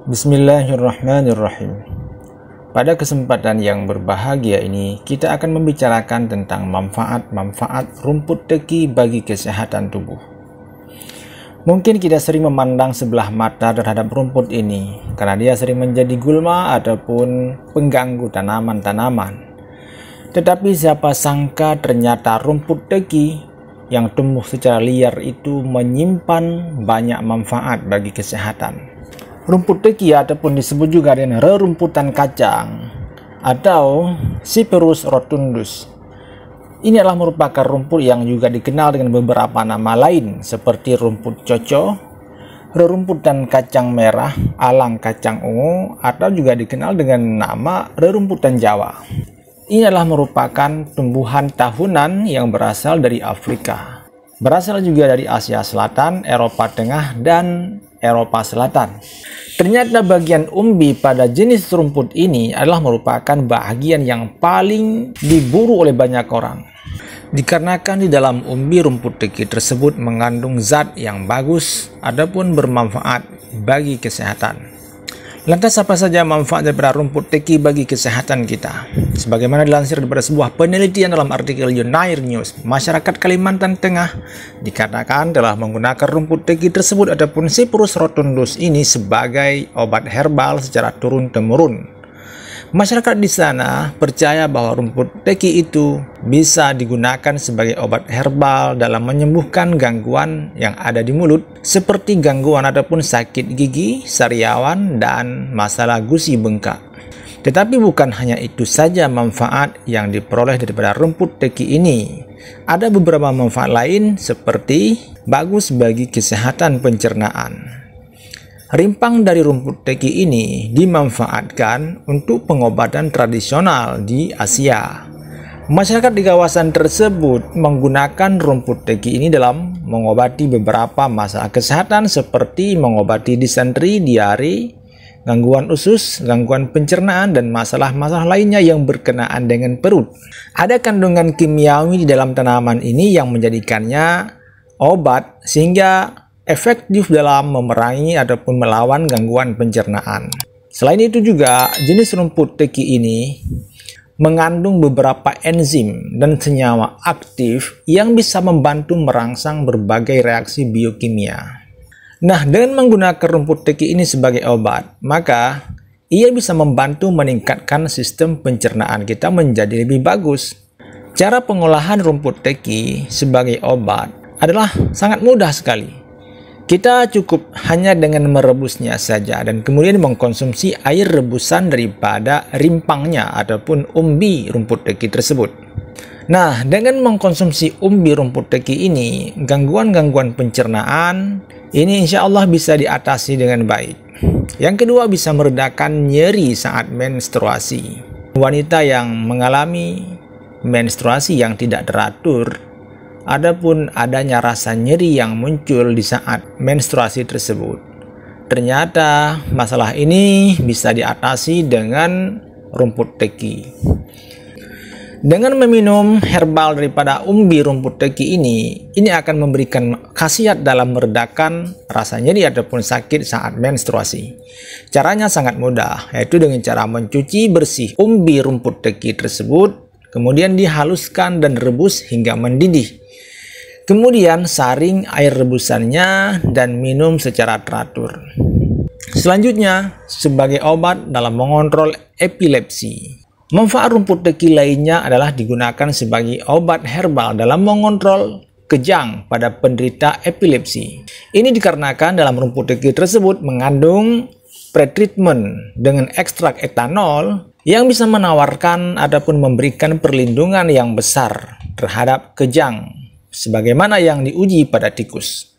Bismillahirrahmanirrahim. Pada kesempatan yang berbahagia ini, kita akan membicarakan tentang manfaat-manfaat rumput teki bagi kesehatan tubuh. Mungkin kita sering memandang sebelah mata terhadap rumput ini, karena dia sering menjadi gulma ataupun pengganggu tanaman-tanaman. Tetapi siapa sangka ternyata rumput teki yang tumbuh secara liar itu menyimpan banyak manfaat bagi kesehatan. Rumput teki ataupun disebut juga dengan rerumputan kacang atau Cyperus rotundus. Ini adalah merupakan rumput yang juga dikenal dengan beberapa nama lain seperti rumput coco, rerumputan kacang merah, alang kacang ungu, atau juga dikenal dengan nama rerumputan Jawa. Ini adalah merupakan tumbuhan tahunan yang berasal dari Afrika. Berasal juga dari Asia Selatan, Eropa Tengah, dan Eropa Selatan. Ternyata bagian umbi pada jenis rumput ini adalah merupakan bagian yang paling diburu oleh banyak orang. Dikarenakan di dalam umbi rumput teki tersebut mengandung zat yang bagus ataupun bermanfaat bagi kesehatan. Lantas apa saja manfaat daripada rumput teki bagi kesehatan kita? Sebagaimana dilansir daripada sebuah penelitian dalam artikel Unair News, masyarakat Kalimantan Tengah dikatakan telah menggunakan rumput teki tersebut ataupun Cyperus rotundus ini sebagai obat herbal secara turun-temurun. Masyarakat di sana percaya bahwa rumput teki itu bisa digunakan sebagai obat herbal dalam menyembuhkan gangguan yang ada di mulut seperti gangguan ataupun sakit gigi, sariawan, dan masalah gusi bengkak. Tetapi bukan hanya itu saja manfaat yang diperoleh daripada rumput teki ini. Ada beberapa manfaat lain seperti bagus bagi kesehatan pencernaan. Rimpang dari rumput teki ini dimanfaatkan untuk pengobatan tradisional di Asia. Masyarakat di kawasan tersebut menggunakan rumput teki ini dalam mengobati beberapa masalah kesehatan seperti mengobati disenteri, diare, gangguan usus, gangguan pencernaan, dan masalah-masalah lainnya yang berkenaan dengan perut. Ada kandungan kimiawi di dalam tanaman ini yang menjadikannya obat sehingga efektif dalam memerangi ataupun melawan gangguan pencernaan. Selain itu juga jenis rumput teki ini mengandung beberapa enzim dan senyawa aktif yang bisa membantu merangsang berbagai reaksi biokimia. Nah, dengan menggunakan rumput teki ini sebagai obat, maka ia bisa membantu meningkatkan sistem pencernaan kita menjadi lebih bagus. Cara pengolahan rumput teki sebagai obat adalah sangat mudah sekali. Kita cukup hanya dengan merebusnya saja dan kemudian mengkonsumsi air rebusan daripada rimpangnya ataupun umbi rumput teki tersebut. Nah, dengan mengkonsumsi umbi rumput teki ini, gangguan-gangguan pencernaan ini insya Allah bisa diatasi dengan baik. Yang kedua, bisa meredakan nyeri saat menstruasi. Wanita yang mengalami menstruasi yang tidak teratur, adapun adanya rasa nyeri yang muncul di saat menstruasi tersebut. Ternyata masalah ini bisa diatasi dengan rumput teki. Dengan meminum herbal daripada umbi rumput teki ini akan memberikan khasiat dalam meredakan rasa nyeri ataupun sakit saat menstruasi. Caranya sangat mudah, yaitu dengan cara mencuci bersih umbi rumput teki tersebut, kemudian dihaluskan dan rebus hingga mendidih. Kemudian saring air rebusannya dan minum secara teratur. Selanjutnya, sebagai obat dalam mengontrol epilepsi. Manfaat rumput teki lainnya adalah digunakan sebagai obat herbal dalam mengontrol kejang pada penderita epilepsi. Ini dikarenakan dalam rumput teki tersebut mengandung pretreatment dengan ekstrak etanol yang bisa menawarkan ataupun memberikan perlindungan yang besar terhadap kejang, sebagaimana yang diuji pada tikus.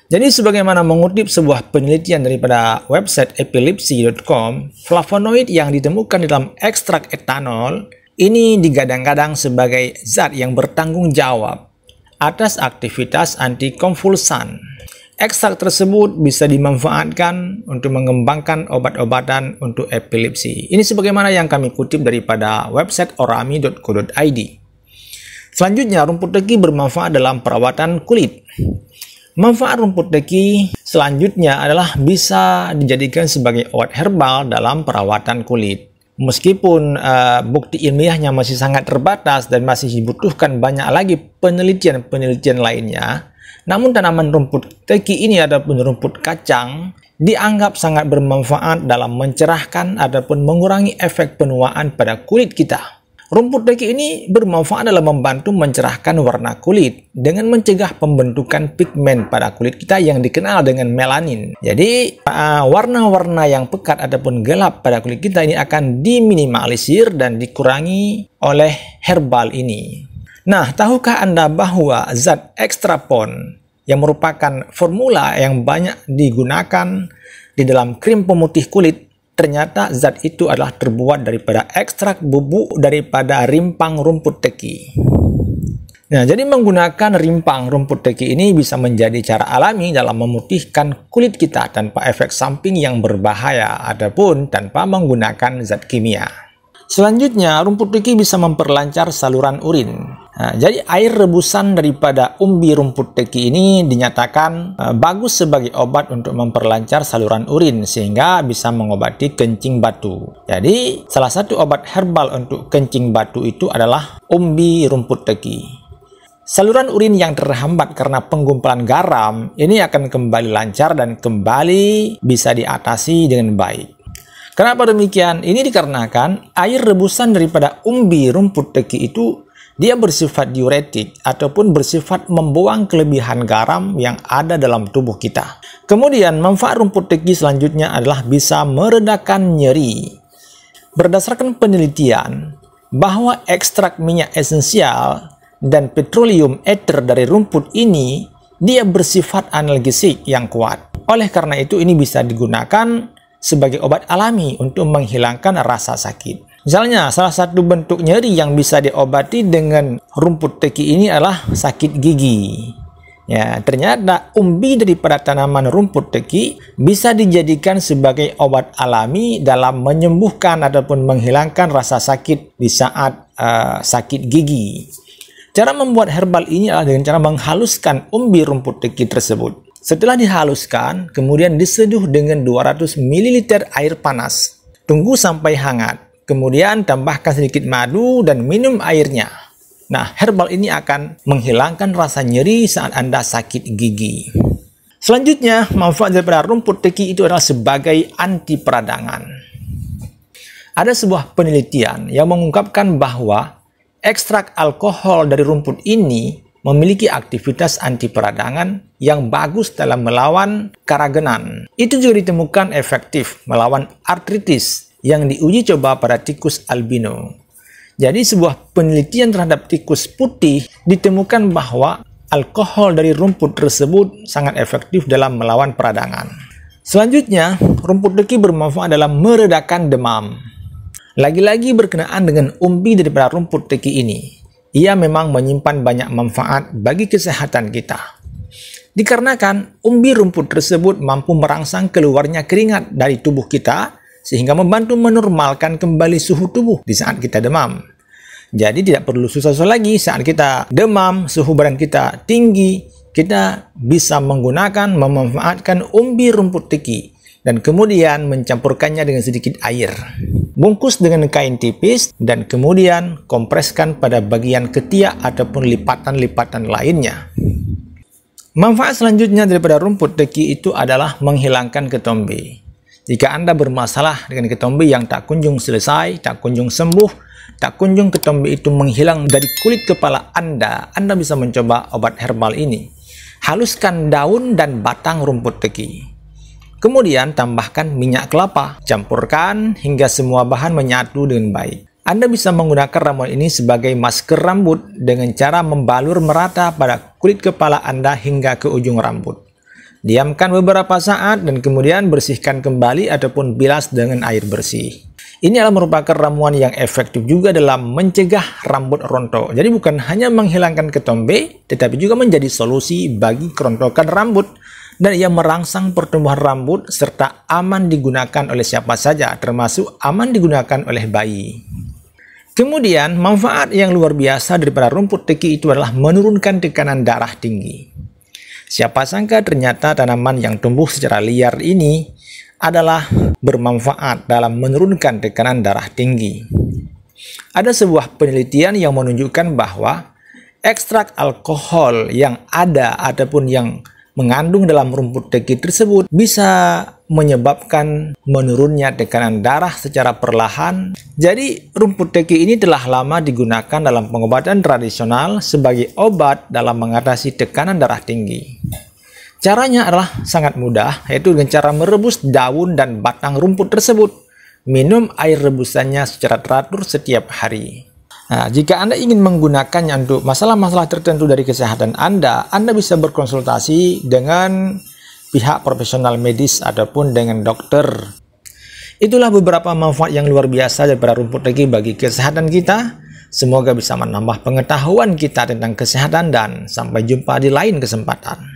Jadi sebagaimana mengutip sebuah penelitian daripada website epilepsy.com, flavonoid yang ditemukan di dalam ekstrak etanol ini digadang-gadang sebagai zat yang bertanggung jawab atas aktivitas antikonvulsan. Ekstrak tersebut bisa dimanfaatkan untuk mengembangkan obat-obatan untuk epilepsi. Ini sebagaimana yang kami kutip daripada website orami.co.id. Selanjutnya, rumput teki bermanfaat dalam perawatan kulit. Manfaat rumput teki Selanjutnya adalah bisa dijadikan sebagai obat herbal dalam perawatan kulit. Meskipun bukti ilmiahnya masih sangat terbatas dan masih dibutuhkan banyak lagi penelitian-penelitian lainnya, namun tanaman rumput teki ini ataupun rumput kacang dianggap sangat bermanfaat dalam mencerahkan ataupun mengurangi efek penuaan pada kulit kita. Rumput teki ini bermanfaat dalam membantu mencerahkan warna kulit dengan mencegah pembentukan pigmen pada kulit kita yang dikenal dengan melanin. Jadi, warna-warna yang pekat ataupun gelap pada kulit kita ini akan diminimalisir dan dikurangi oleh herbal ini. Nah, tahukah Anda bahwa zat ekstrapon yang merupakan formula yang banyak digunakan di dalam krim pemutih kulit, ternyata zat itu adalah terbuat daripada ekstrak bubuk daripada rimpang rumput teki. Nah, jadi menggunakan rimpang rumput teki ini bisa menjadi cara alami dalam memutihkan kulit kita tanpa efek samping yang berbahaya ataupun tanpa menggunakan zat kimia. Selanjutnya, rumput teki bisa memperlancar saluran urin. Nah, jadi air rebusan daripada umbi rumput teki ini dinyatakan bagus sebagai obat untuk memperlancar saluran urin sehingga bisa mengobati kencing batu. Jadi, salah satu obat herbal untuk kencing batu itu adalah umbi rumput teki. Saluran urin yang terhambat karena pengumpulan garam ini akan kembali lancar dan kembali bisa diatasi dengan baik. Kenapa demikian? Ini dikarenakan air rebusan daripada umbi rumput teki itu dia bersifat diuretik ataupun bersifat membuang kelebihan garam yang ada dalam tubuh kita. Kemudian manfaat rumput teki selanjutnya adalah bisa meredakan nyeri. Berdasarkan penelitian bahwa ekstrak minyak esensial dan petroleum ether dari rumput ini dia bersifat analgesik yang kuat. Oleh karena itu ini bisa digunakan sebagai obat alami untuk menghilangkan rasa sakit. Misalnya, salah satu bentuk nyeri yang bisa diobati dengan rumput teki ini adalah sakit gigi. Ya, ternyata umbi daripada tanaman rumput teki bisa dijadikan sebagai obat alami dalam menyembuhkan ataupun menghilangkan rasa sakit di saat sakit gigi. Cara membuat herbal ini adalah dengan cara menghaluskan umbi rumput teki tersebut. Setelah dihaluskan, kemudian diseduh dengan 200 ml air panas. Tunggu sampai hangat. Kemudian tambahkan sedikit madu dan minum airnya. Nah, herbal ini akan menghilangkan rasa nyeri saat Anda sakit gigi. Selanjutnya, manfaat daripada rumput teki itu adalah sebagai anti peradangan. Ada sebuah penelitian yang mengungkapkan bahwa ekstrak alkohol dari rumput ini memiliki aktivitas anti peradangan yang bagus dalam melawan keragenan. Itu juga ditemukan efektif melawan artritis yang diuji coba pada tikus albino. Jadi sebuah penelitian terhadap tikus putih ditemukan bahwa alkohol dari rumput tersebut sangat efektif dalam melawan peradangan. Selanjutnya, rumput teki bermanfaat dalam meredakan demam. Lagi-lagi berkenaan dengan umbi daripada rumput teki ini. Ia memang menyimpan banyak manfaat bagi kesehatan kita. Dikarenakan umbi rumput tersebut mampu merangsang keluarnya keringat dari tubuh kita sehingga membantu menormalkan kembali suhu tubuh di saat kita demam. Jadi tidak perlu susah-susah lagi saat kita demam, suhu badan kita tinggi, kita bisa memanfaatkan umbi rumput teki dan kemudian mencampurkannya dengan sedikit air. Bungkus dengan kain tipis dan kemudian kompreskan pada bagian ketiak ataupun lipatan-lipatan lainnya. Manfaat selanjutnya daripada rumput teki itu adalah menghilangkan ketombe. Jika Anda bermasalah dengan ketombe yang tak kunjung selesai, tak kunjung sembuh, tak kunjung ketombe itu menghilang dari kulit kepala Anda bisa mencoba obat herbal ini. Haluskan daun dan batang rumput teki. Kemudian tambahkan minyak kelapa, campurkan hingga semua bahan menyatu dengan baik. Anda bisa menggunakan ramuan ini sebagai masker rambut dengan cara membalur merata pada kulit kepala Anda hingga ke ujung rambut. Diamkan beberapa saat dan kemudian bersihkan kembali ataupun bilas dengan air bersih. Ini adalah merupakan ramuan yang efektif juga dalam mencegah rambut rontok. Jadi bukan hanya menghilangkan ketombe, tetapi juga menjadi solusi bagi kerontokan rambut. Dan ia merangsang pertumbuhan rambut serta aman digunakan oleh siapa saja, termasuk aman digunakan oleh bayi. Kemudian, manfaat yang luar biasa daripada rumput teki itu adalah menurunkan tekanan darah tinggi. Siapa sangka ternyata tanaman yang tumbuh secara liar ini adalah bermanfaat dalam menurunkan tekanan darah tinggi. Ada sebuah penelitian yang menunjukkan bahwa ekstrak alkohol yang ada ataupun yang mengandung dalam rumput teki tersebut bisa menyebabkan menurunnya tekanan darah secara perlahan. Jadi rumput teki ini telah lama digunakan dalam pengobatan tradisional sebagai obat dalam mengatasi tekanan darah tinggi. Caranya adalah sangat mudah, yaitu dengan cara merebus daun dan batang rumput tersebut. Minum air rebusannya secara teratur setiap hari. Nah, jika Anda ingin menggunakannya untuk masalah-masalah tertentu dari kesehatan Anda bisa berkonsultasi dengan pihak profesional medis ataupun dengan dokter. Itulah beberapa manfaat yang luar biasa daripada rumput teki bagi kesehatan kita. Semoga bisa menambah pengetahuan kita tentang kesehatan dan sampai jumpa di lain kesempatan.